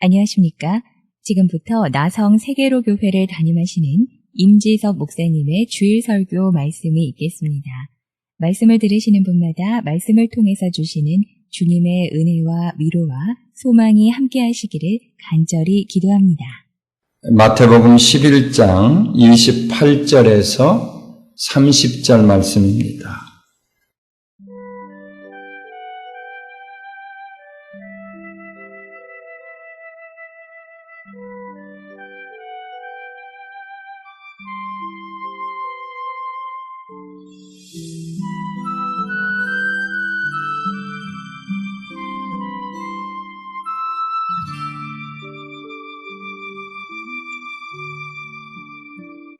안녕하십니까? 지금부터 나성 세계로교회를 담임하시는 임지석 목사님의 주일 설교 말씀이 있겠습니다. 말씀을 들으시는 분마다 말씀을 통해서 주시는 주님의 은혜와 위로와 소망이 함께 하시기를 간절히 기도합니다. 마태복음 11장 28절에서 30절 말씀입니다.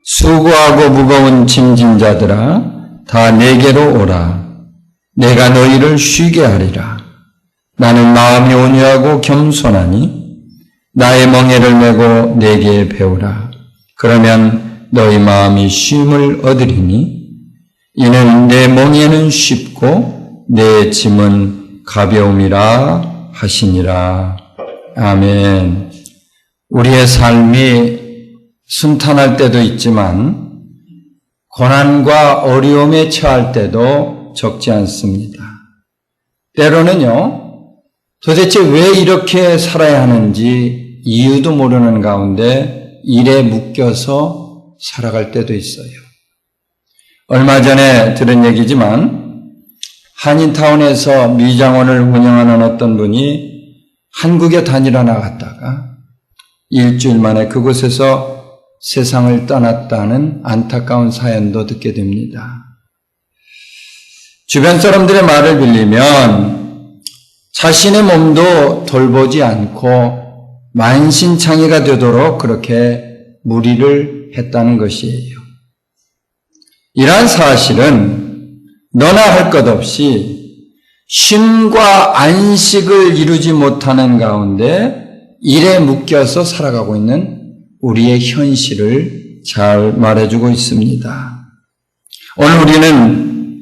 수고하고 무거운 짐진 자들아 다 내게로 오라. 내가 너희를 쉬게 하리라. 나는 마음이 온유하고 겸손하니 나의 멍에를 메고 내게 배우라. 그러면 너희 마음이 쉼을 얻으리니 이는 내 멍에는 쉽고 내 짐은 가벼움이라 하시니라. 아멘. 우리의 삶이 순탄할 때도 있지만 고난과 어려움에 처할 때도 적지 않습니다. 때로는요, 도대체 왜 이렇게 살아야 하는지 이유도 모르는 가운데 일에 묶여서 살아갈 때도 있어요. 얼마 전에 들은 얘기지만 한인타운에서 미장원을 운영하는 어떤 분이 한국에 다니러 나갔다가 일주일 만에 그곳에서 세상을 떠났다는 안타까운 사연도 듣게 됩니다. 주변 사람들의 말을 빌리면 자신의 몸도 돌보지 않고 만신창이가 되도록 그렇게 무리를 했다는 것이에요. 이러한 사실은 너나 할 것 없이 쉼과 안식을 이루지 못하는 가운데 일에 묶여서 살아가고 있는 우리의 현실을 잘 말해주고 있습니다. 오늘 우리는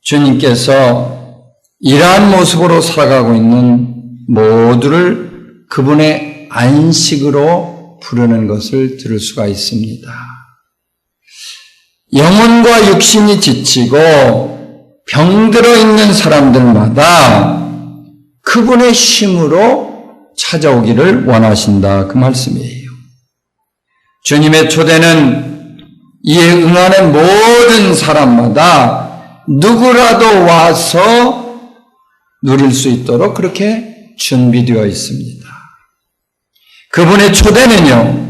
주님께서 이러한 모습으로 살아가고 있는 모두를 그분의 안식으로 부르는 것을 들을 수가 있습니다. 영혼과 육신이 지치고 병들어 있는 사람들마다 그분의 쉼으로 찾아오기를 원하신다. 그 말씀이에요. 주님의 초대는 이에 응하는 모든 사람마다 누구라도 와서 누릴 수 있도록 그렇게 준비되어 있습니다. 그분의 초대는요,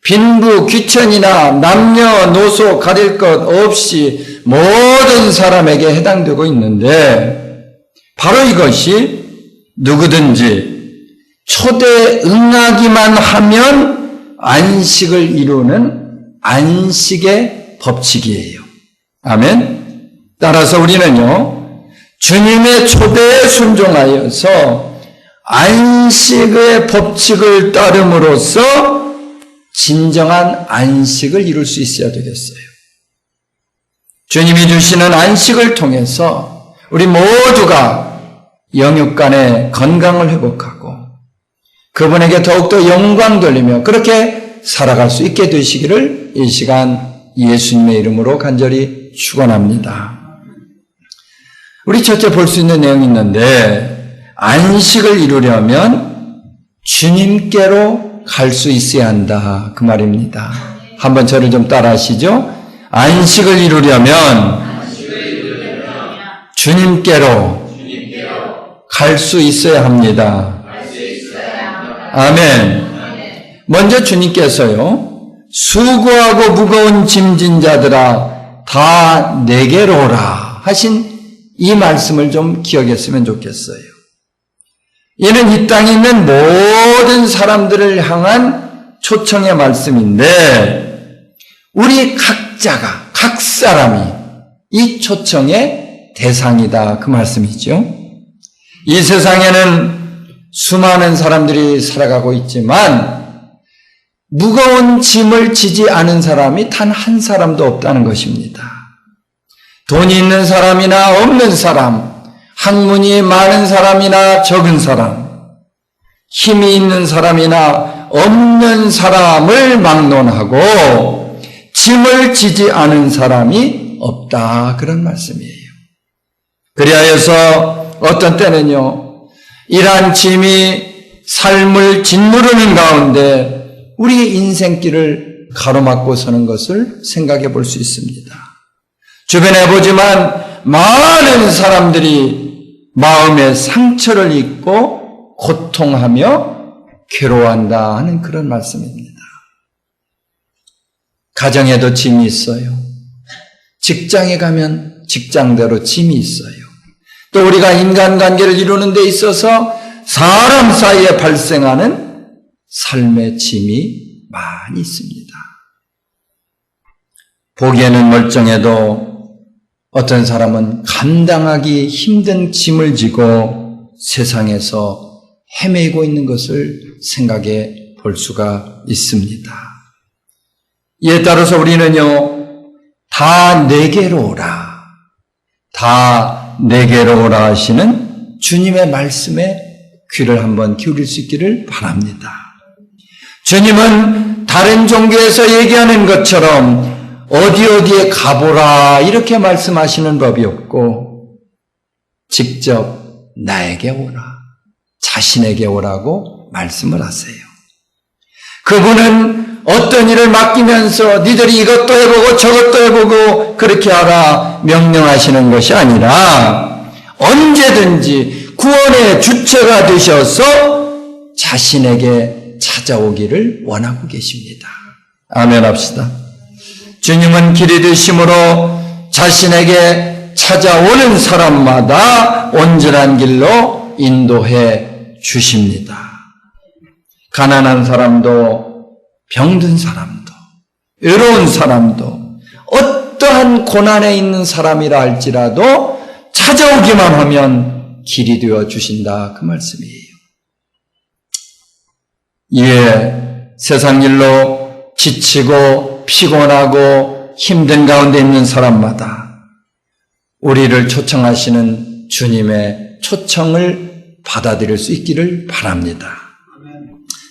빈부, 귀천이나 남녀노소 가릴 것 없이 모든 사람에게 해당되고 있는데 바로 이것이 누구든지 초대에 응하기만 하면 안식을 이루는 안식의 법칙이에요. 아멘. 따라서 우리는요, 주님의 초대에 순종하여서 안식의 법칙을 따름으로써 진정한 안식을 이룰 수 있어야 되겠어요. 주님이 주시는 안식을 통해서 우리 모두가 영육 간의 건강을 회복하고 그분에게 더욱더 영광 돌리며 그렇게 살아갈 수 있게 되시기를 이 시간 예수님의 이름으로 간절히 축원합니다. 우리 첫째 볼 수 있는 내용이 있는데 안식을 이루려면 주님께로 갈 수 있어야 한다. 그 말입니다. 한번 저를 좀 따라 하시죠. 안식을 이루려면 주님께로 갈 수 있어야 합니다. 아멘. 먼저 주님께서요, 수고하고 무거운 짐진 자들아 다 내게로 오라 하신 이 말씀을 좀 기억했으면 좋겠어요. 이는 이 땅에 있는 모든 사람들을 향한 초청의 말씀인데 우리 각자가, 각 사람이 이 초청의 대상이다. 그 말씀이죠. 이 세상에는 수많은 사람들이 살아가고 있지만 무거운 짐을 지지 않은 사람이 단 한 사람도 없다는 것입니다. 돈이 있는 사람이나 없는 사람, 학문이 많은 사람이나 적은 사람, 힘이 있는 사람이나 없는 사람을 막론하고 짐을 지지 않은 사람이 없다. 그런 말씀이에요. 그리하여서 어떤 때는요, 이러한 짐이 삶을 짓누르는 가운데 우리의 인생길을 가로막고 서는 것을 생각해 볼 수 있습니다. 주변에 보지만 많은 사람들이 마음에 상처를 입고 고통하며 괴로워한다 하는 그런 말씀입니다. 가정에도 짐이 있어요. 직장에 가면 직장대로 짐이 있어요. 또 우리가 인간관계를 이루는 데 있어서 사람 사이에 발생하는 삶의 짐이 많이 있습니다. 보기에는 멀쩡해도 어떤 사람은 감당하기 힘든 짐을 지고 세상에서 헤매고 있는 것을 생각해 볼 수가 있습니다. 이에 따라서 우리는요, 다 내게로 오라, 다 내게로 오라 하시는 주님의 말씀에 귀를 한번 기울일 수 있기를 바랍니다. 주님은 다른 종교에서 얘기하는 것처럼 어디에 가보라 이렇게 말씀하시는 법이 없고 직접 나에게 오라, 자신에게 오라고 말씀을 하세요. 그분은 어떤 일을 맡기면서 니들이 이것도 해보고 저것도 해보고 그렇게 하라 명령하시는 것이 아니라 언제든지 구원의 주체가 되셔서 자신에게 찾아오기를 원하고 계십니다. 아멘 합시다. 주님은 길이 되심으로 자신에게 찾아오는 사람마다 온전한 길로 인도해 주십니다. 가난한 사람도 병든 사람도 외로운 사람도 어떠한 고난에 있는 사람이라 할지라도 찾아오기만 하면 길이 되어 주신다. 그 말씀이에요. 이에 세상 일로 지치고 피곤하고 힘든 가운데 있는 사람마다 우리를 초청하시는 주님의 초청을 받아들일 수 있기를 바랍니다.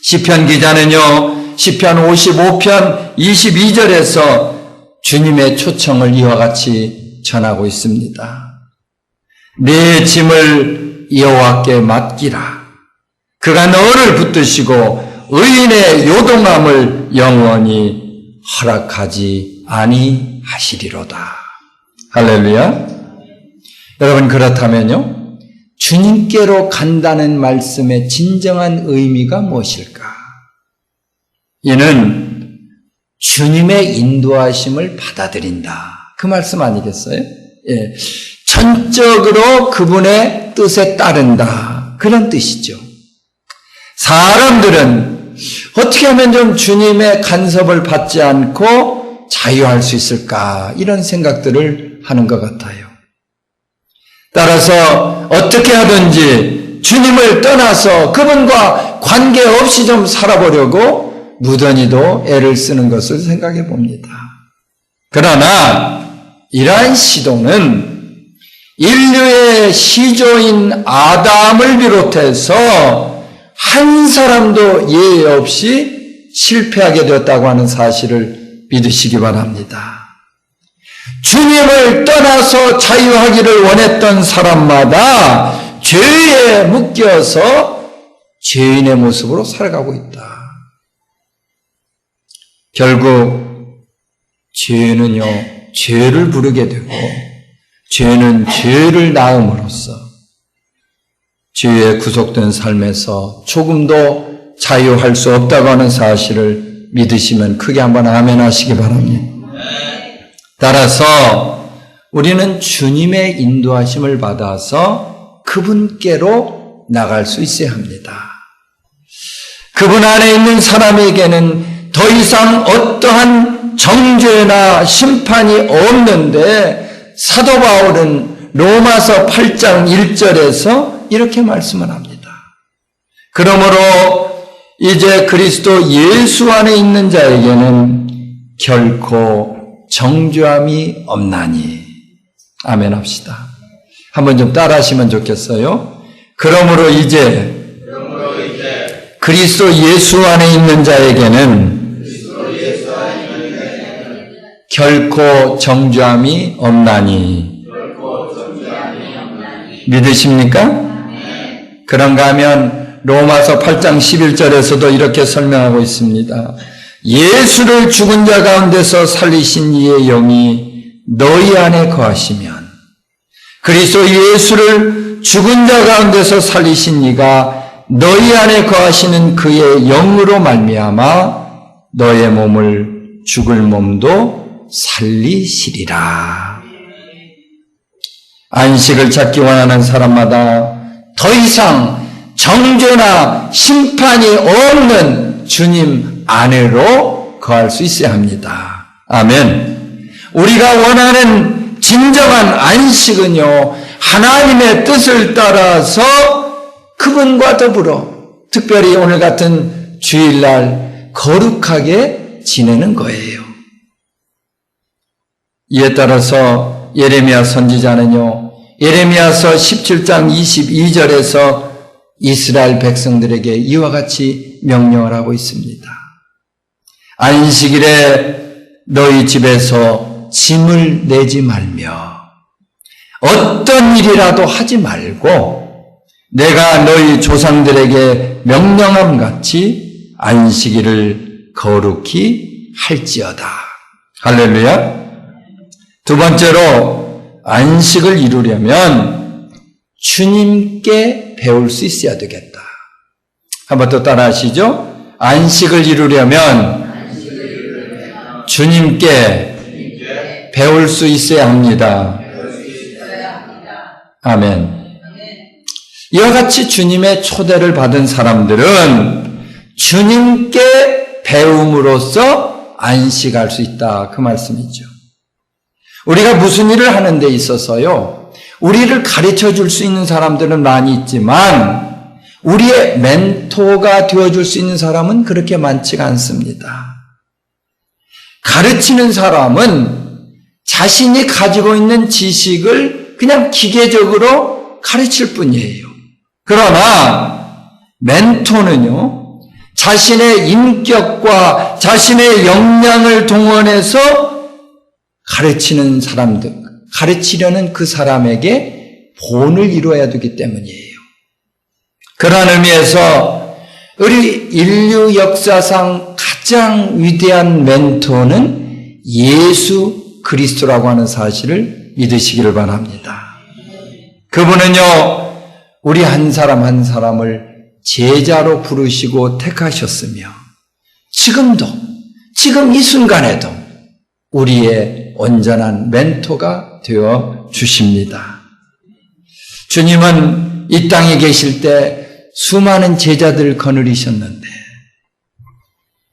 시편 기자는요, 시편 55편 22절에서 주님의 초청을 이와 같이 전하고 있습니다. 내 짐을 여호와께 맡기라. 그가 너를 붙드시고 의인의 요동함을 영원히 허락하지 아니하시리로다. 할렐루야. 여러분, 그렇다면요, 주님께로 간다는 말씀의 진정한 의미가 무엇일까? 이는 주님의 인도하심을 받아들인다. 그 말씀 아니겠어요? 예. 전적으로 그분의 뜻에 따른다. 그런 뜻이죠. 사람들은 어떻게 하면 좀 주님의 간섭을 받지 않고 자유할 수 있을까? 이런 생각들을 하는 것 같아요. 따라서 어떻게 하든지 주님을 떠나서 그분과 관계없이 좀 살아보려고 무던히도 애를 쓰는 것을 생각해 봅니다. 그러나 이러한 시도는 인류의 시조인 아담을 비롯해서 한 사람도 예외 없이 실패하게 되었다고 하는 사실을 믿으시기 바랍니다. 주님을 떠나서 자유하기를 원했던 사람마다 죄에 묶여서 죄인의 모습으로 살아가고 있다. 결국 죄는요, 죄를 부르게 되고 죄는 죄를 낳음으로써 죄에 구속된 삶에서 조금도 자유할 수 없다고 하는 사실을 믿으시면 크게 한번 아멘 하시기 바랍니다. 따라서 우리는 주님의 인도하심을 받아서 그분께로 나갈 수 있어야 합니다. 그분 안에 있는 사람에게는 더 이상 어떠한 정죄나 심판이 없는데 사도 바울은 로마서 8장 1절에서 이렇게 말씀을 합니다. 그러므로 이제 그리스도 예수 안에 있는 자에게는 결코 정죄함이 없나니. 아멘 합시다. 한번 좀 따라 하시면 좋겠어요. 그러므로 이제 그리스도 예수 안에 있는 자에게는 결코 정죄함이 없나니. 믿으십니까? 그런가 하면 로마서 8장 11절에서도 이렇게 설명하고 있습니다. 예수를 죽은 자 가운데서 살리신 이의 영이 너희 안에 거하시면, 그리스도 예수를 죽은 자 가운데서 살리신 이가 너희 안에 거하시는 그의 영으로 말미암아 너의 몸을 죽을 몸도 살리시리라. 안식을 찾기 원하는 사람마다 더 이상 정죄나 심판이 없는 주님 안으로 거할 수 있어야 합니다. 아멘. 우리가 원하는 진정한 안식은요, 하나님의 뜻을 따라서 그분과 더불어 특별히 오늘 같은 주일날 거룩하게 지내는 거예요. 이에 따라서 예레미야 선지자는요, 예레미야서 17장 22절에서 이스라엘 백성들에게 이와 같이 명령을 하고 있습니다. 안식일에 너희 집에서 짐을 내지 말며 어떤 일이라도 하지 말고 내가 너희 조상들에게 명령함 같이 안식일을 거룩히 할지어다. 할렐루야. 두 번째로 안식을 이루려면 주님께 배울 수 있어야 되겠다. 한번 더 따라 하시죠. 안식을 이루려면 주님께 배울 수 있어야 합니다. 아멘. 이와 같이 주님의 초대를 받은 사람들은 주님께 배움으로써 안식할 수 있다. 그 말씀이죠. 우리가 무슨 일을 하는 데 있어서요, 우리를 가르쳐 줄 수 있는 사람들은 많이 있지만 우리의 멘토가 되어줄 수 있는 사람은 그렇게 많지가 않습니다. 가르치는 사람은 자신이 가지고 있는 지식을 그냥 기계적으로 가르칠 뿐이에요. 그러나 멘토는요, 자신의 인격과 자신의 역량을 동원해서 가르치는 사람들, 가르치려는 그 사람에게 본을 이루어야 되기 때문이에요. 그런 의미에서 우리 인류 역사상 가장 위대한 멘토는 예수 그리스도라고 하는 사실을 믿으시기를 바랍니다. 그분은요, 우리 한 사람 한 사람을 제자로 부르시고 택하셨으며 지금도, 지금 이 순간에도 우리의 온전한 멘토가 되어 주십니다. 주님은 이 땅에 계실 때 수많은 제자들을 거느리셨는데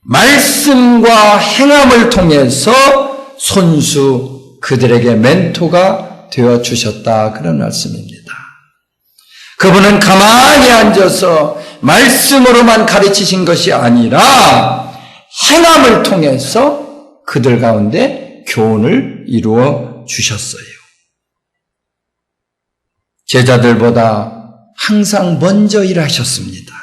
말씀과 행함을 통해서 손수 그들에게 멘토가 되어 주셨다. 그런 말씀입니다. 그분은 가만히 앉아서 말씀으로만 가르치신 것이 아니라 행함을 통해서 그들 가운데 교훈을 이루어 주셨어요. 제자들보다 항상 먼저 일하셨습니다.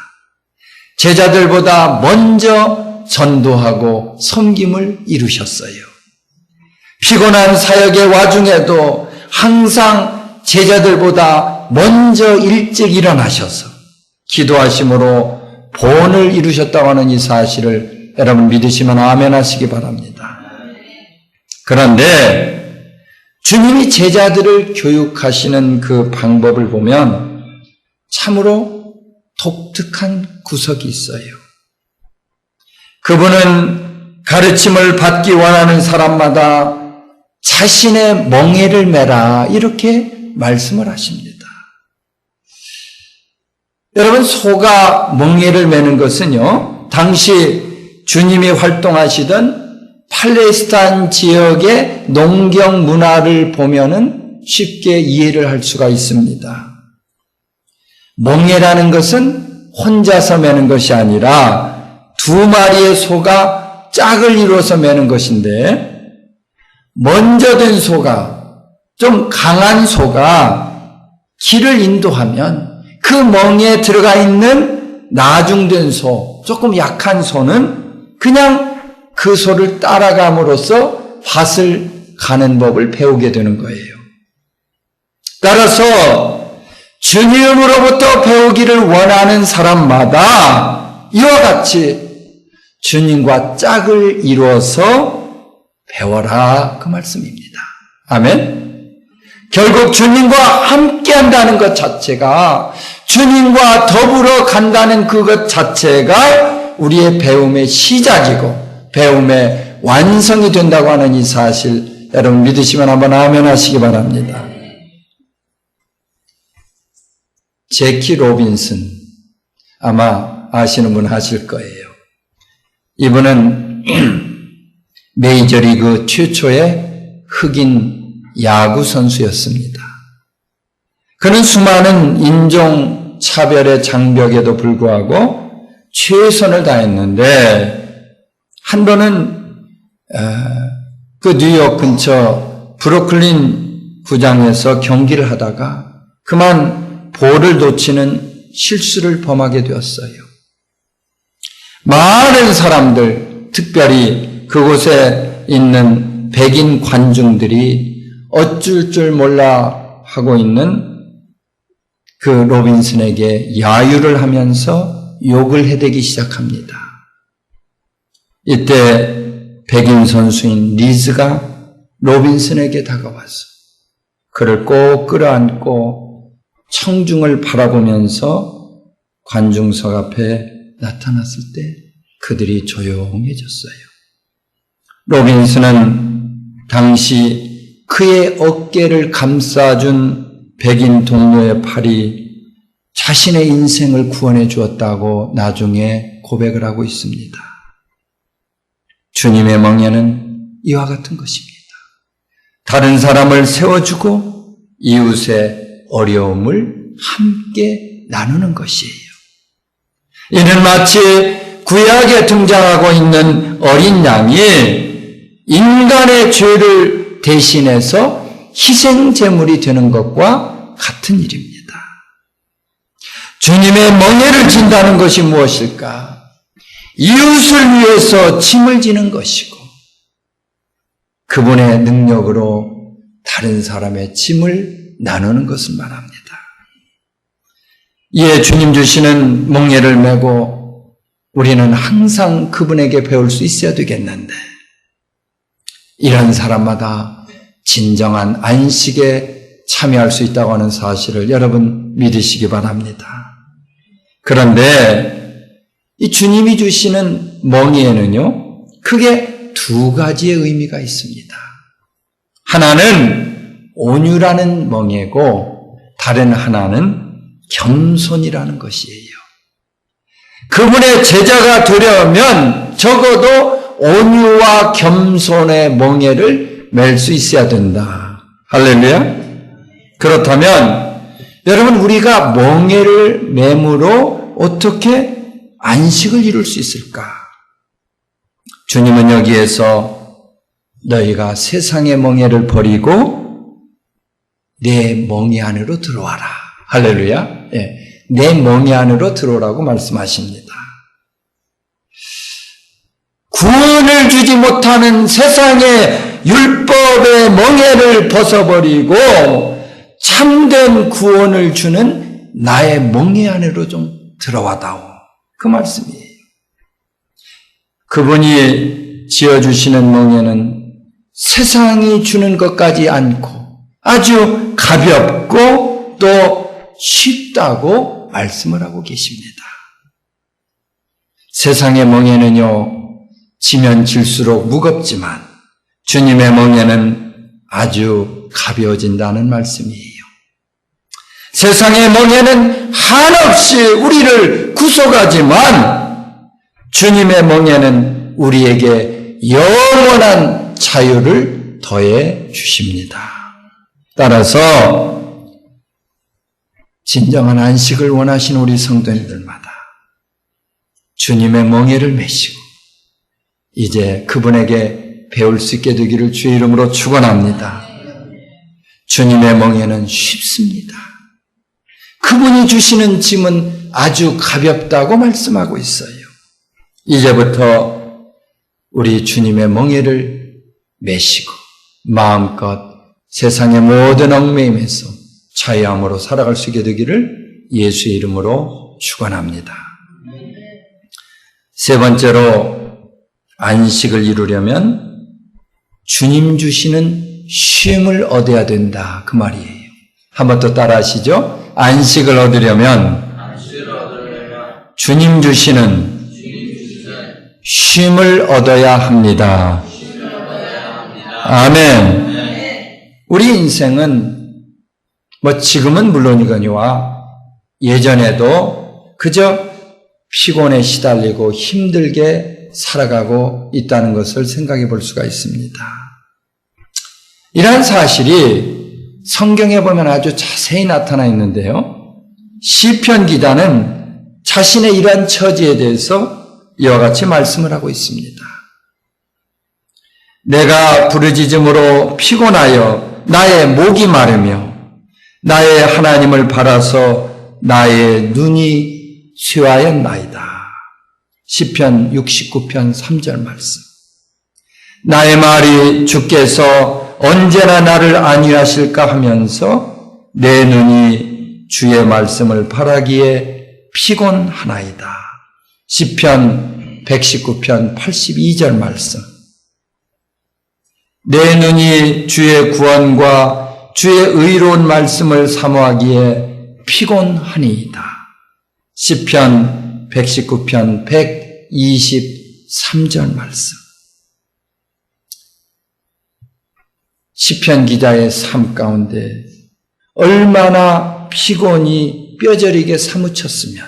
제자들보다 먼저 전도하고 섬김을 이루셨어요. 피곤한 사역의 와중에도 항상 제자들보다 먼저 일찍 일어나셔서 기도하심으로 본을 이루셨다고 하는 이 사실을 여러분 믿으시면 아멘 하시기 바랍니다. 그런데 주님이 제자들을 교육하시는 그 방법을 보면 참으로 독특한 구석이 있어요. 그분은 가르침을 받기 원하는 사람마다 자신의 멍에를 매라 이렇게 말씀을 하십니다. 여러분, 소가 멍에를 매는 것은요, 당시 주님이 활동하시던 팔레스타인 지역의 농경 문화를 보면은 쉽게 이해를 할 수가 있습니다. 멍에라는 것은 혼자서 매는 것이 아니라 두 마리의 소가 짝을 이루어서 매는 것인데, 먼저 된 소가, 좀 강한 소가 길을 인도하면 그 멍에 들어가 있는 나중된 소, 조금 약한 소는 그냥 그 소를 따라감으로써 밭을 가는 법을 배우게 되는 거예요. 따라서 주님으로부터 배우기를 원하는 사람마다 이와 같이 주님과 짝을 이루어서 배워라, 그 말씀입니다. 아멘. 결국 주님과 함께 한다는 것 자체가, 주님과 더불어 간다는 그것 자체가 우리의 배움의 시작이고 배움의 완성이 된다고 하는 이 사실, 여러분 믿으시면 한번 아멘 하시기 바랍니다. 제키 로빈슨, 아마 아시는 분 아실 거예요. 이분은 메이저리그 최초의 흑인 야구 선수였습니다. 그는 수많은 인종 차별의 장벽에도 불구하고 최선을 다했는데, 한 번은 그 뉴욕 근처 브루클린 구장에서 경기를 하다가 그만 볼을 놓치는 실수를 범하게 되었어요. 많은 사람들, 특별히 그곳에 있는 백인 관중들이 어쩔 줄 몰라 하고 있는 그 로빈슨에게 야유를 하면서 욕을 해대기 시작합니다. 이때 백인 선수인 리즈가 로빈슨에게 다가와서 그를 꼭 끌어안고 청중을 바라보면서 관중석 앞에 나타났을 때 그들이 조용해졌어요. 로빈슨은 당시 그의 어깨를 감싸준 백인 동료의 팔이 자신의 인생을 구원해 주었다고 나중에 고백을 하고 있습니다. 주님의 멍에는 이와 같은 것입니다. 다른 사람을 세워주고 이웃의 어려움을 함께 나누는 것이에요. 이는 마치 구약에 등장하고 있는 어린 양이 인간의 죄를 대신해서 희생 제물이 되는 것과 같은 일입니다. 주님의 멍에를 진다는 것이 무엇일까? 이웃을 위해서 짐을 지는 것이고 그분의 능력으로 다른 사람의 짐을 나누는 것을 말합니다. 이에 주님 주시는 멍에를 메고 우리는 항상 그분에게 배울 수 있어야 되겠는데, 이런 사람마다 진정한 안식에 참여할 수 있다고 하는 사실을 여러분 믿으시기 바랍니다. 그런데 이 주님이 주시는 멍에는요, 크게 두 가지의 의미가 있습니다. 하나는 온유라는 멍에고 다른 하나는 겸손이라는 것이에요. 그분의 제자가 되려면 적어도 온유와 겸손의 멍에를 맬 수 있어야 된다. 할렐루야. 그렇다면 여러분, 우리가 멍에를 매므로 어떻게 안식을 이룰 수 있을까? 주님은 여기에서 너희가 세상의 멍에를 버리고 내 멍에 안으로 들어와라. 할렐루야. 예, 내 멍에 안으로 들어오라고 말씀하십니다. 구원을 주지 못하는 세상의 율법의 멍에를 벗어버리고 참된 구원을 주는 나의 멍에 안으로 좀 들어와다오. 그 말씀이에요. 그분이 지어주시는 멍에는 세상이 주는 것까지 않고 아주 가볍고 또 쉽다고 말씀을 하고 계십니다. 세상의 멍에는요, 지면 질수록 무겁지만 주님의 멍에는 아주 가벼워진다는 말씀이에요. 세상의 멍에는 한없이 우리를 구속하지만 주님의 멍에는 우리에게 영원한 자유를 더해 주십니다. 따라서 진정한 안식을 원하시는 우리 성도님들마다 주님의 멍에를 메시고 이제 그분에게 배울 수 있게 되기를 주의 이름으로 축원합니다. 주님의 멍에는 쉽습니다. 그분이 주시는 짐은 아주 가볍다고 말씀하고 있어요. 이제부터 우리 주님의 멍에를 메시고 마음껏 세상의 모든 얽매임에서 자유함으로 살아갈 수 있게 되기를 예수의 이름으로 축원합니다. 세 번째로 안식을 이루려면 주님 주시는 쉼을 얻어야 된다 그 말이에요. 한번 더 따라 하시죠. 안식을 얻으려면 주님 주시는 쉼을 얻어야 합니다. 아멘. 우리 인생은 지금은 물론이거니와 예전에도 그저 피곤에 시달리고 힘들게 살아가고 있다는 것을 생각해 볼 수가 있습니다. 이러한 사실이 성경에 보면 아주 자세히 나타나 있는데요. 시편 기자는 자신의 이러한 처지에 대해서 이와 같이 말씀을 하고 있습니다. 내가 부르짖음으로 피곤하여 나의 목이 마르며 나의 하나님을 바라서 나의 눈이 쇠하였나이다. 시편 69편 3절 말씀. 나의 말이 주께서 언제나 나를 안위하실까 하면서 내 눈이 주의 말씀을 바라기에 피곤하나이다. 시편 119편 82절 말씀. 내 눈이 주의 구원과 주의 의로운 말씀을 사모하기에 피곤하니이다. 시편 119편 123절 말씀. 시편 기자의 삶 가운데 얼마나 피곤이 뼈저리게 사무쳤으면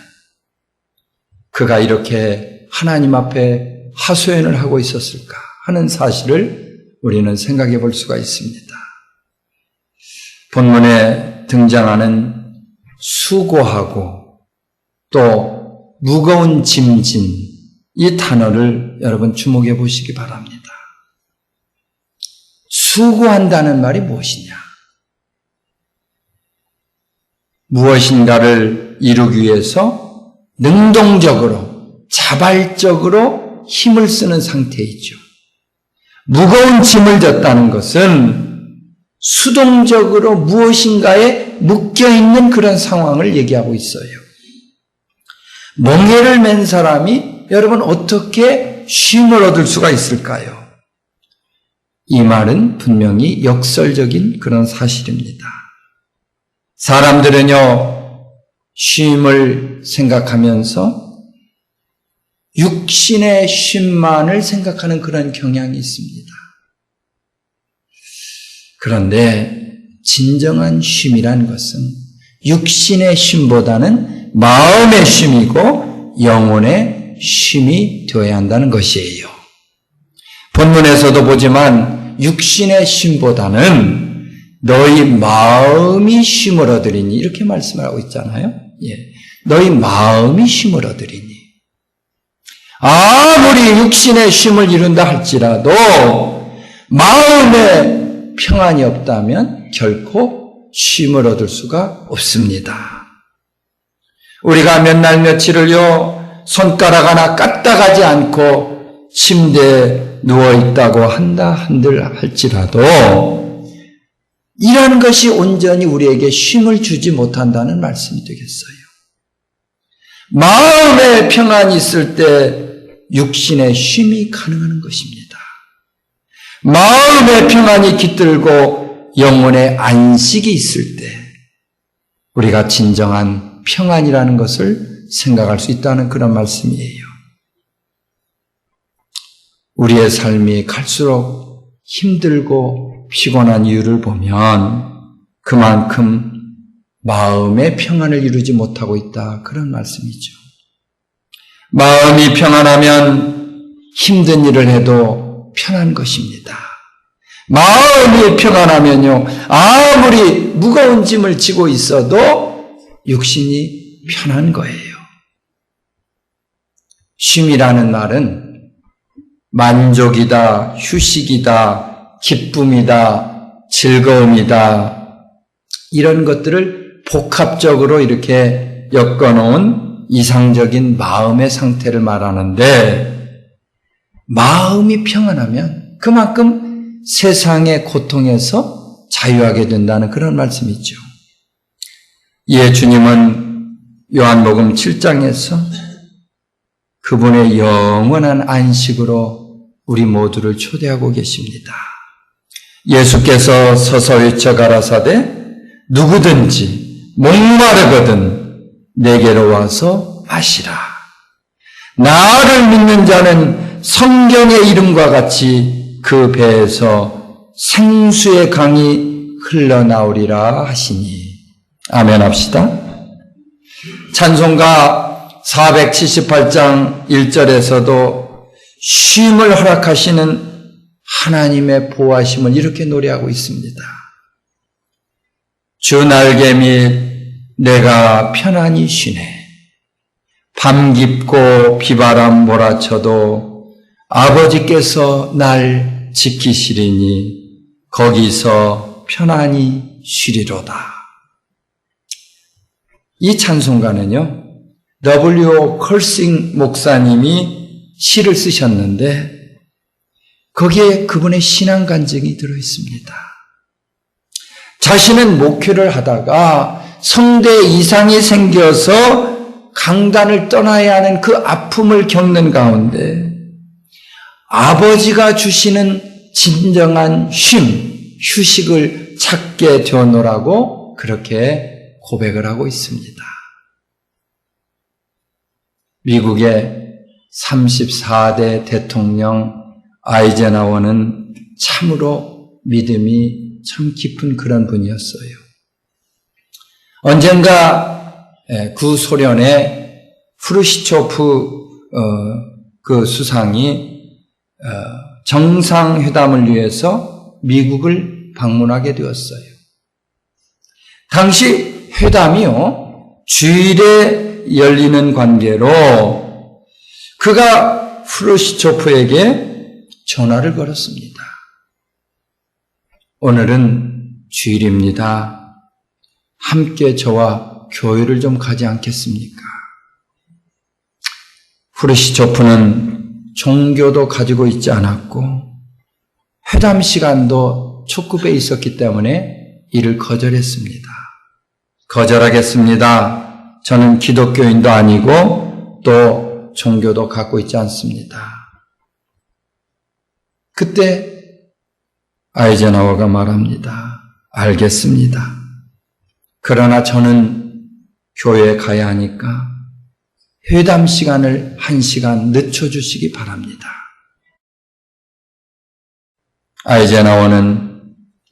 그가 이렇게 하나님 앞에 하소연을 하고 있었을까 하는 사실을 우리는 생각해 볼 수가 있습니다. 본문에 등장하는 수고하고 또 무거운 짐진 이 단어를 여러분 주목해 보시기 바랍니다. 수고한다는 말이 무엇이냐? 무엇인가를 이루기 위해서 능동적으로 자발적으로 힘을 쓰는 상태이죠. 무거운 짐을 졌다는 것은 수동적으로 무엇인가에 묶여있는 그런 상황을 얘기하고 있어요. 멍에를 맨 사람이 여러분 어떻게 쉼을 얻을 수가 있을까요? 이 말은 분명히 역설적인 그런 사실입니다. 사람들은요, 쉼을 생각하면서 육신의 쉼만을 생각하는 그런 경향이 있습니다. 그런데 진정한 쉼이란 것은 육신의 쉼보다는 마음의 쉼이고 영혼의 쉼이 되어야 한다는 것이에요. 본문에서도 보지만 육신의 쉼보다는 너희 마음이 쉼을 얻으리니 이렇게 말씀을 하고 있잖아요. 예. 너희 마음이 쉼을 얻으리니 아무리 육신의 쉼을 이룬다 할지라도 마음에 평안이 없다면 결코 쉼을 얻을 수가 없습니다. 우리가 몇 날 며칠을요 손가락 하나 까딱하지 않고 침대에 누워있다고 한들 할지라도 이런 것이 온전히 우리에게 쉼을 주지 못한다는 말씀이 되겠어요. 마음의 평안이 있을 때 육신의 쉼이 가능한 것입니다. 마음의 평안이 깃들고 영혼의 안식이 있을 때 우리가 진정한 평안이라는 것을 생각할 수 있다는 그런 말씀이에요. 우리의 삶이 갈수록 힘들고 피곤한 이유를 보면 그만큼 마음의 평안을 이루지 못하고 있다. 그런 말씀이죠. 마음이 평안하면 힘든 일을 해도 편한 것입니다. 마음이 평안하면요, 아무리 무거운 짐을 지고 있어도 육신이 편한 거예요. 쉼이라는 말은 만족이다, 휴식이다, 기쁨이다, 즐거움이다, 이런 것들을 복합적으로 이렇게 엮어놓은 이상적인 마음의 상태를 말하는데 마음이 평안하면 그만큼 세상의 고통에서 자유하게 된다는 그런 말씀이죠. 이에 주님은 요한복음 7장에서 그분의 영원한 안식으로 우리 모두를 초대하고 계십니다. 예수께서 서서 외쳐 가라사대 누구든지 목마르거든 내게로 와서 마시라. 나를 믿는 자는 성경의 이름과 같이 그 배에서 생수의 강이 흘러나오리라 하시니. 아멘 합시다. 찬송가 478장 1절에서도 쉼을 허락하시는 하나님의 보호하심을 이렇게 노래하고 있습니다. 주 날개 및 내가 편안히 쉬네. 밤 깊고 비바람 몰아쳐도 아버지께서 날 지키시리니 거기서 편안히 쉬리로다. 이 찬송가는요, W.O. 컬싱 목사님이 시를 쓰셨는데 거기에 그분의 신앙 간증이 들어있습니다. 자신은 목회를 하다가 성대 이상이 생겨서 강단을 떠나야 하는 그 아픔을 겪는 가운데 아버지가 주시는 진정한 휴식을 찾게 되었노라고 그렇게 고백을 하고 있습니다. 미국의 34대 대통령 아이젠하워는 참으로 믿음이 참 깊은 그런 분이었어요. 언젠가 구소련의 프루시초프 그 수상이 정상회담을 위해서 미국을 방문하게 되었어요. 당시 회담이요, 주일에 열리는 관계로 그가 프루시초프에게 전화를 걸었습니다. 오늘은 주일입니다. 함께 저와 교회를 좀 가지 않겠습니까? 프루시초프는 종교도 가지고 있지 않았고 회담 시간도 촉급에 있었기 때문에 이를 거절했습니다. 거절하겠습니다. 저는 기독교인도 아니고 또 종교도 갖고 있지 않습니다. 그때 아이젠하워가 말합니다. 알겠습니다. 그러나 저는 교회에 가야 하니까 회담 시간을 1시간 늦춰주시기 바랍니다. 아이젠하워는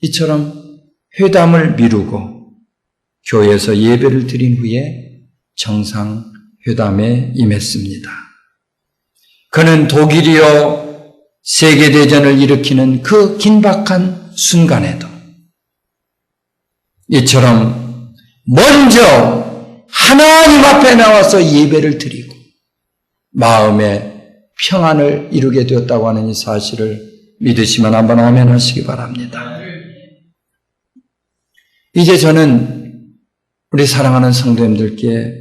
이처럼 회담을 미루고 교회에서 예배를 드린 후에 정상회담에 임했습니다. 그는 독일이요 세계대전을 일으키는 그 긴박한 순간에도 이처럼 먼저 하나님 앞에 나와서 예배를 드리고 마음의 평안을 이루게 되었다고 하는 이 사실을 믿으시면 한번 아멘 하시기 바랍니다. 이제 저는 우리 사랑하는 성도님들께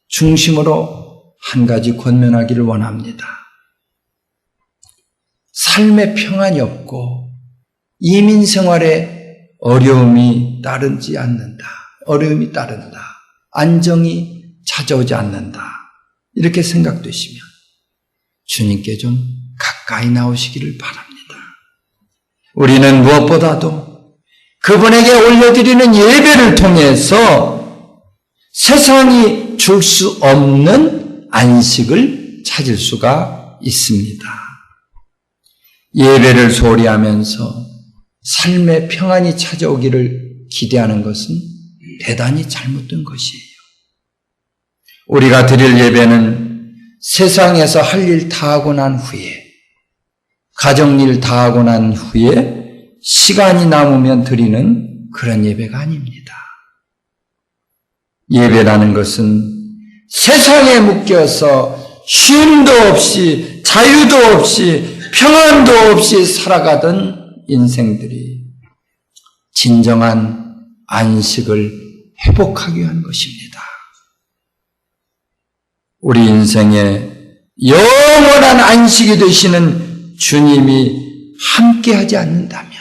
중심으로 한 가지 권면하기를 원합니다. 삶의 평안이 없고 이민 생활에 어려움이 따르지 않는다. 어려움이 따른다. 안정이 찾아오지 않는다. 이렇게 생각되시면 주님께 좀 가까이 나오시기를 바랍니다. 우리는 무엇보다도 그분에게 올려드리는 예배를 통해서 세상이 줄 수 없는 안식을 찾을 수가 있습니다. 예배를 소홀히 하면서 삶의 평안이 찾아오기를 기대하는 것은 대단히 잘못된 것이에요. 우리가 드릴 예배는 세상에서 할 일 다 하고 난 후에, 가정일 다 하고 난 후에 시간이 남으면 드리는 그런 예배가 아닙니다. 예배라는 것은 세상에 묶여서 쉼도 없이 자유도 없이 평안도 없이 살아가던 인생들이 진정한 안식을 회복하기 위한 것입니다. 우리 인생의 영원한 안식이 되시는 주님이 함께하지 않는다면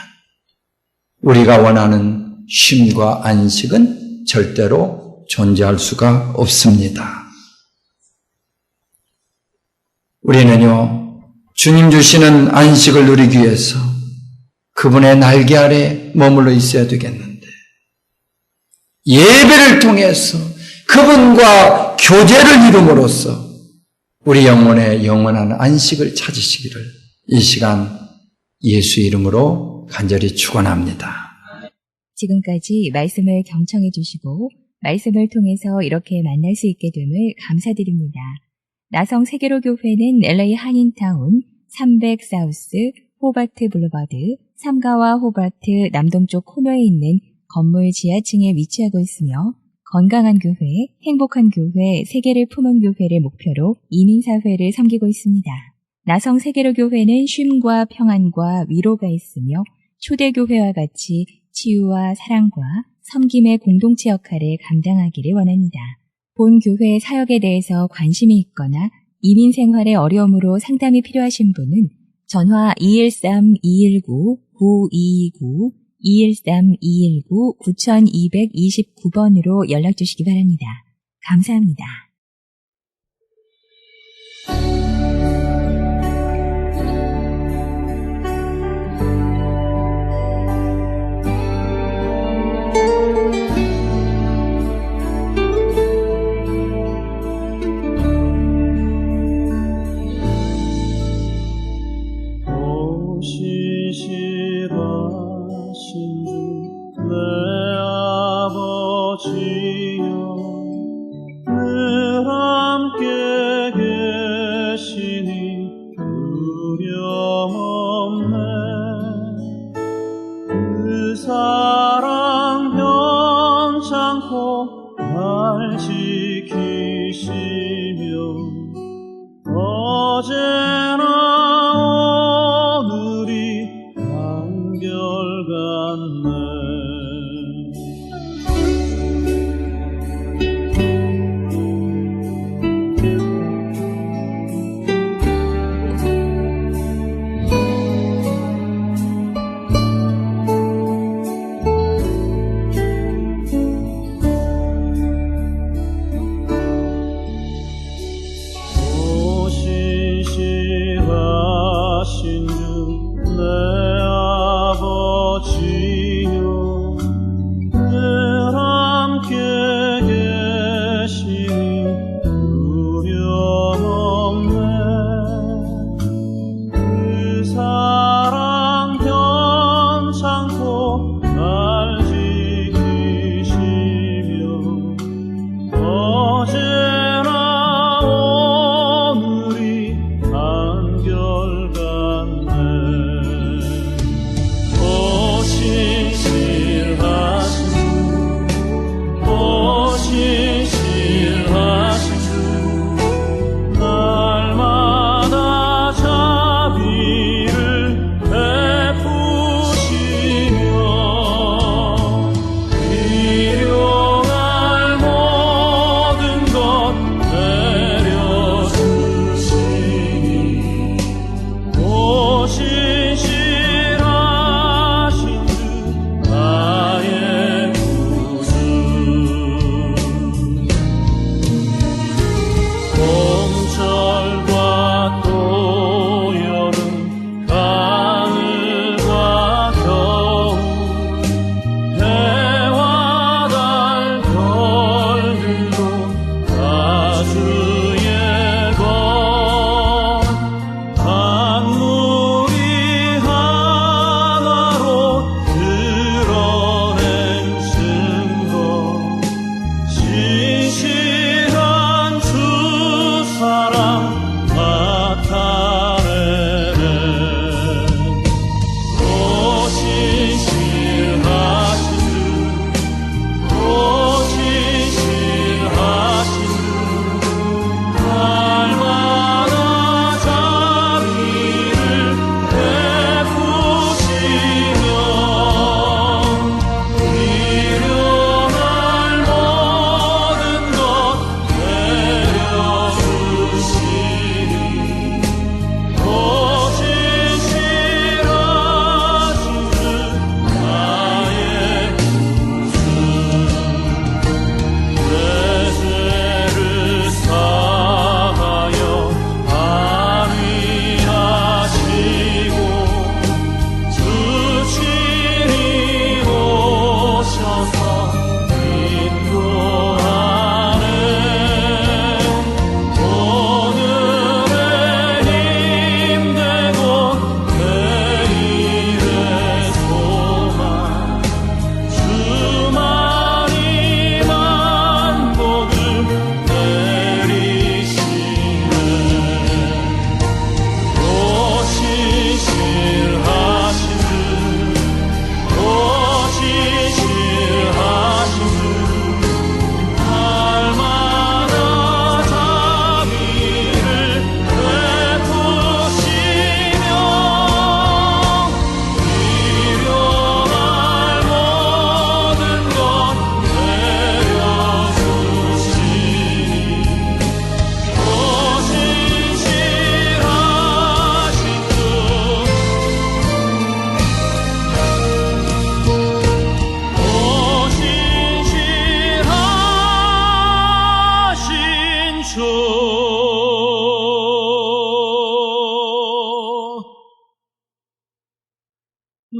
우리가 원하는 쉼과 안식은 절대로 존재할 수가 없습니다. 우리는요, 주님 주시는 안식을 누리기 위해서 그분의 날개 아래 머물러 있어야 되겠는데, 예배를 통해서 그분과 교제를 이룸으로써 우리 영혼의 영원한 안식을 찾으시기를 이 시간 예수 이름으로 간절히 축원합니다. 지금까지 말씀을 경청해 주시고 말씀을 통해서 이렇게 만날 수 있게 됨을 감사드립니다. 나성 세계로교회는 LA 한인타운 300 사우스 호바트 블루버드 3가와 호바트 남동쪽 코너에 있는 건물 지하층에 위치하고 있으며 건강한 교회, 행복한 교회, 세계를 품은 교회를 목표로 이민사회를 섬기고 있습니다. 나성 세계로교회는 쉼과 평안과 위로가 있으며 초대교회와 같이 치유와 사랑과 섬김의 공동체 역할을 감당하기를 원합니다. 본 교회의 사역에 대해서 관심이 있거나 이민 생활의 어려움으로 상담이 필요하신 분은 전화 213-219-9229 213-219-9229번으로 연락 주시기 바랍니다. 감사합니다.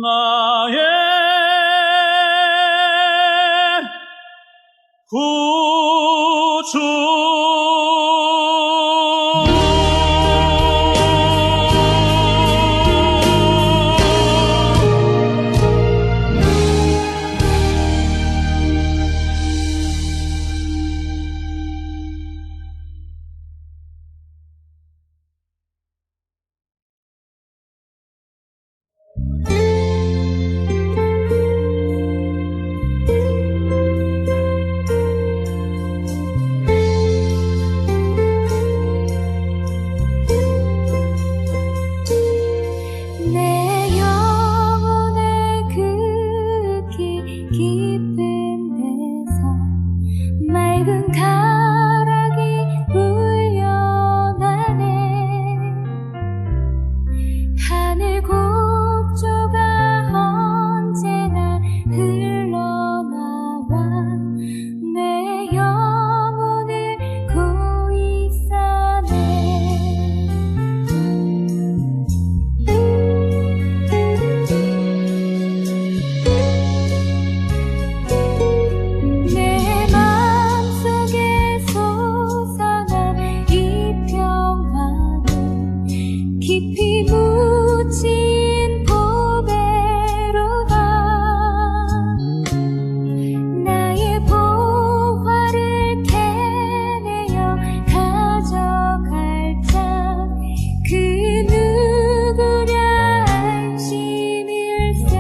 나의 구주. 내 영혼의 그 깊은 데서 맑은 가락이 울려나네. 하늘 곡조가 언제나 흘러나와 내 영혼을 고이 싸네. 내 맘속에 솟아난 이 평화는 깊이 묻힌 보배로다. 나의 보화를 캐내어 가져갈 자 그 누구랴 안심일세.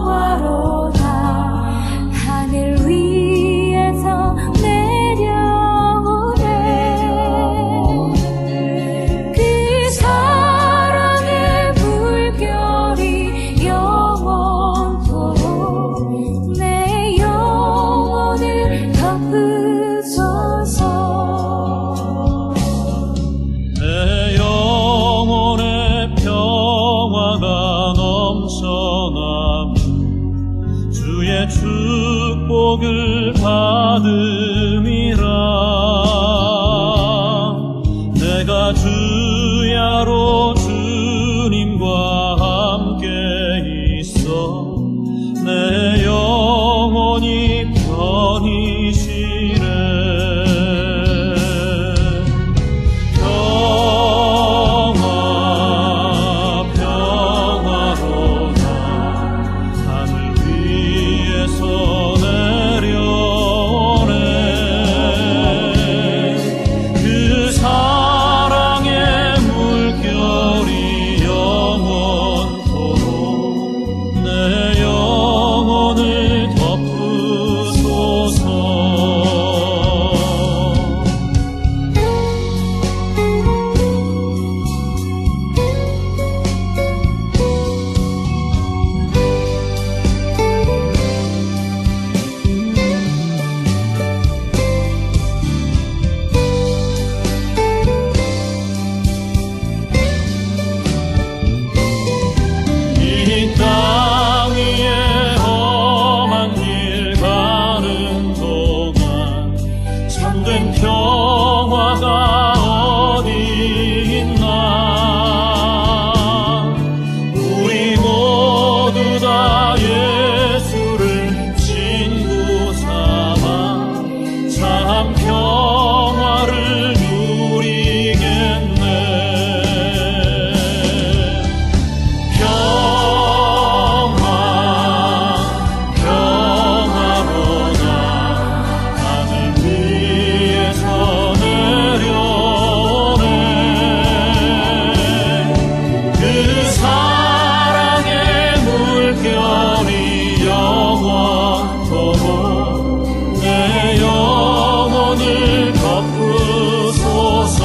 평화로다. 하늘 위에서 내려오네. 그 사랑의 물결이 영원토록 내 영혼을 덮으소서. 내 영혼의 평화가 넘쳐나며 주의 축복을 받음이라. 내가 주야로 주님과 함께 있어 내 영혼이 편히 쉬네. 평화로다. 하늘 위에서 내려오네. 그 사랑의 물결이 영원토록 내 영혼을 덮으소서. 이 땅 위에 험한 길 가는 동안 참된 평화가 어디 있나. 우리 모두 다 예수를 친구 삼아 참 평화를 누리겠네. 평화로다. 하늘 위에서 내려오네. 그 사랑의 물결이 영원토록 내 영혼을 덮으소서.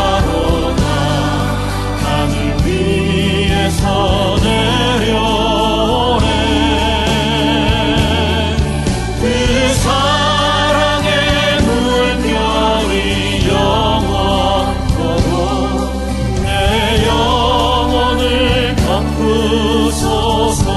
평화로다. 하늘 위에서 내려오네. 그 사랑의 물결이 영원토록 내 영혼을 덮으소서.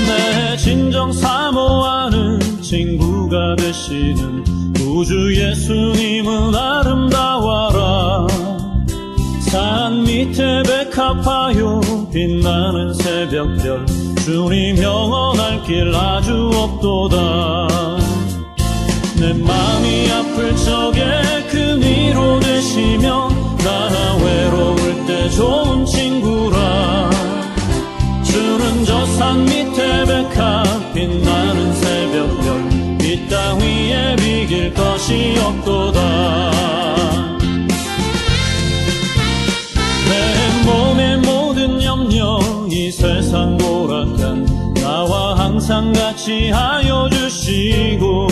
내 진정 사모하는 친구가 되시는 우주 예수님은 아름다워라. 산 밑에 백합하여 빛나는 새벽별, 주님 영원할 길 아주 없도다. 내 마음이 아플 적에 큰 위로 되시며 나 외로울 때 좋은 친구라. 주는 저 산 밑에 백합 빛나는 새벽별, 이 땅 위에 비길 것이 없도다. 내 몸의 모든 염려 이 세상 오락한 나와 항상 같이 하여 주시고,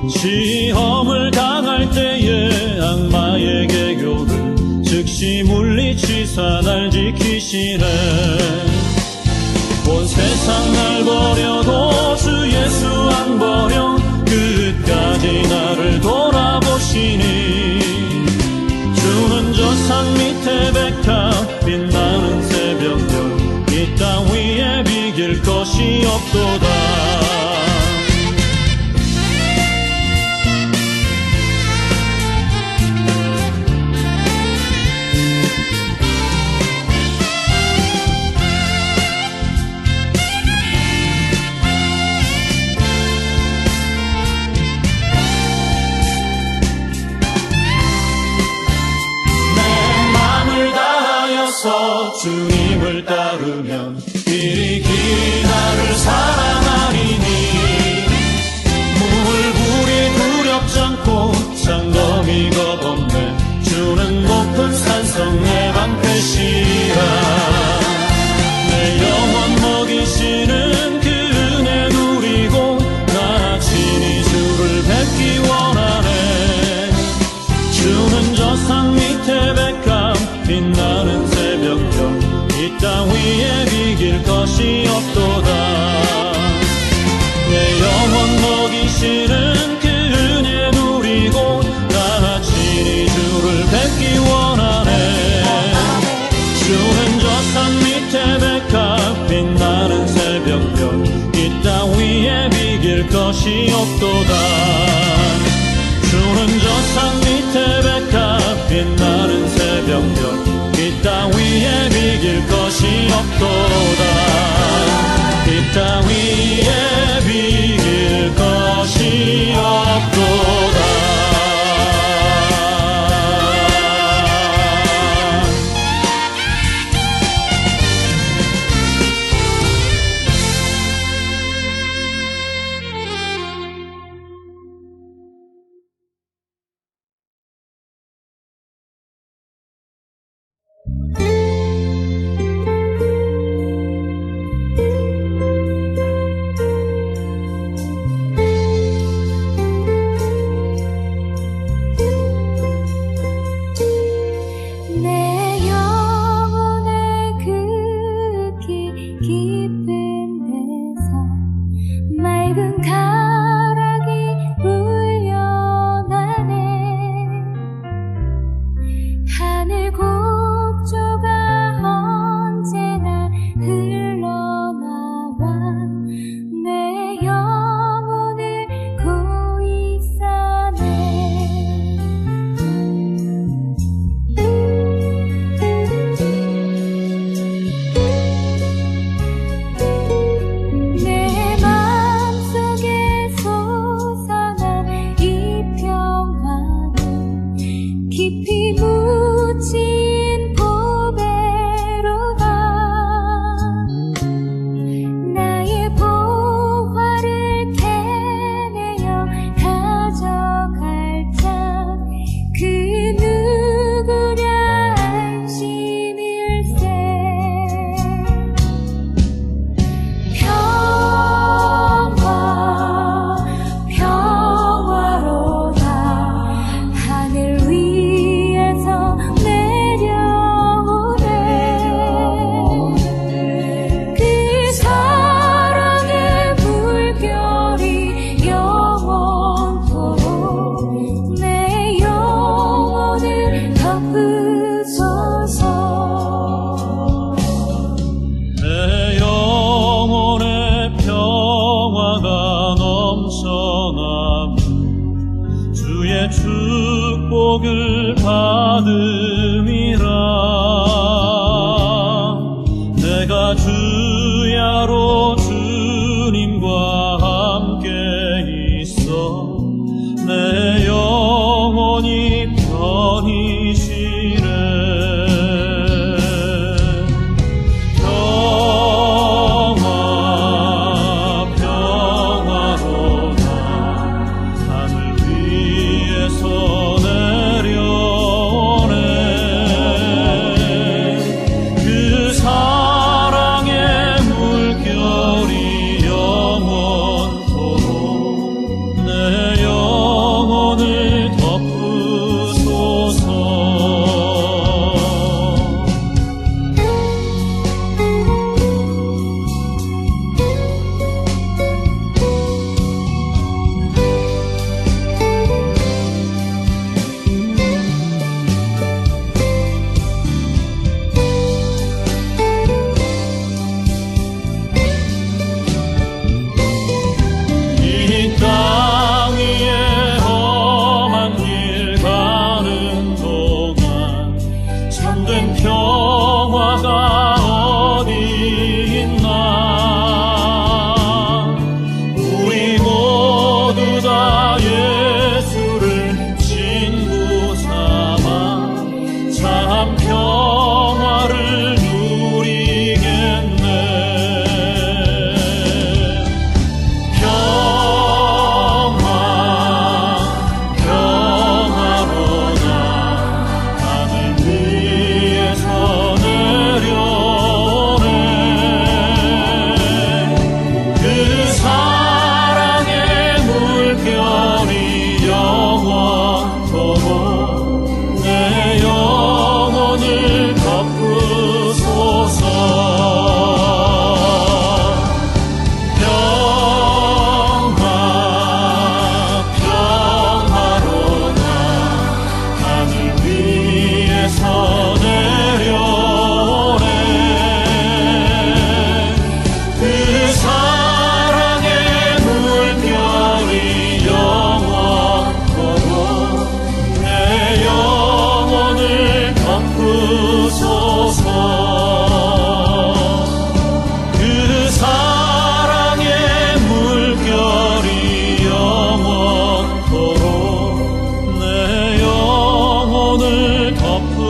시험을 당할 때에 악마의 개교를 즉시 물리치사 날 지키시네. 온 세상 날 버려도 주 예수 안 버려 끝까지 나를 돌아보시니, 주는 저 산 밑에 백합 빛나는 새벽별, 이 땅 위에 비길 것이 없도다. 주님을 따르면 길이 긴 나를 사랑하리니, 물불이 두렵지 않고 장검이 겁없네. 주는 높은 산성의 방패시라. 내 영혼 먹이시는 그 은혜 누리고 나 친히 주를 뵙기 원하네. 주는 저 산 밑에 백합 빛나는 새벽별, 이 땅 위에 비길 것이 없도다. 내 영혼 먹이시는 그 은혜 누리고 나 친히 주를 뵙기 원하네. 주는 저 산 밑에 백합 빛나는 새벽별, 이 땅 위에 비길 것이 없도다. 주는 저 산 밑에 백합 빛나는 새벽별, 이 땅 위에 비길 것이 없도다. 이 땅 위에 비길 것이 없도다. 주의 축복을 받음이라. 내가 주야로 주님과 함께 있어 내 영혼이 편히 쉬네. 평화 평화로다 하늘 위에서 내려오네. 그 사랑의 물결이 영원토록 내 영혼을 덮으소서. 이 땅 위에 험한 길 가는 동안 참된 평화가 어디 있나. 우리 모두 다 예수를 친구 삼아 참 평화를 누리겠네. 평화로다 하늘 위에서 내려오네. 그 사랑의 물결이 영원토록 내 영혼을 덮으소서. 평화로다 하늘 위에서 내려오네. 그 사랑의 물결이 영원토록 내 영혼을 덮으소서. 그 사랑의 물결이 영원토록 내 영혼을 덮으소서.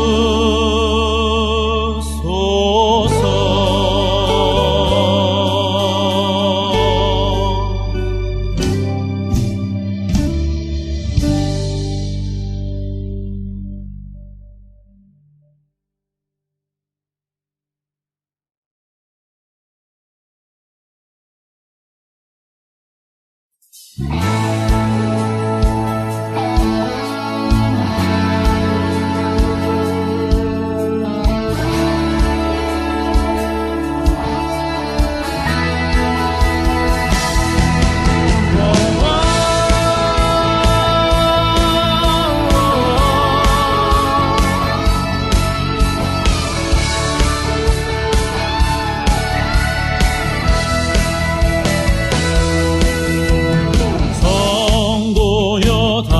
성도여 다